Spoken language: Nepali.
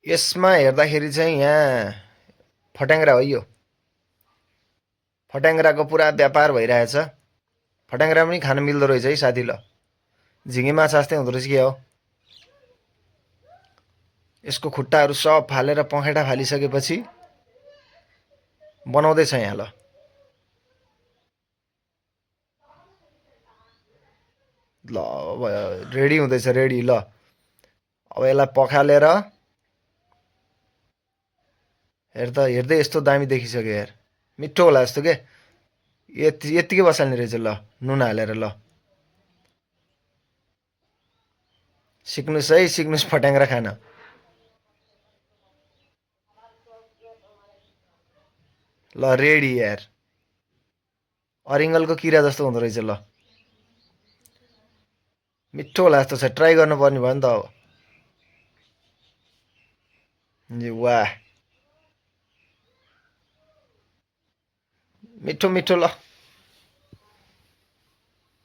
यसमा हेर्दाखेरि चाहिँ यहाँ फट्याङ्ग्रा हो यो। फट्याङ्ग्राको पुरा व्यापार भइरहेछ। फट्याङ्ग्रा पनि खान मिल्दो रहेछ है साथी। ल झिँगे माछा जस्तै हुँदो रहेछ के हो। यसको खुट्टाहरू सब फालेर पखेटा फालिसकेपछि बनाउँदैछ यहाँ। ल ल अब रेडी हुँदैछ, रेडी। ल अब यसलाई पखालेर हेर त, हेर्दै यस्तो दामी देखिसक्यो यार। मिठो होला जस्तो के। यत्तिकै बसाल्ने रहेछ। ल नुन हालेर। ल सिक्नुहोस् है, सिक्नुहोस् फट्याङ्ग्रा खान। ल रेडी यार। अरिङ्गलको किरा जस्तो हुँदो रहेछ। ल मिठो होला जस्तो छ, ट्राई गर्नुपर्ने भयो नि त अब। वाह, मिठो मिठो। ल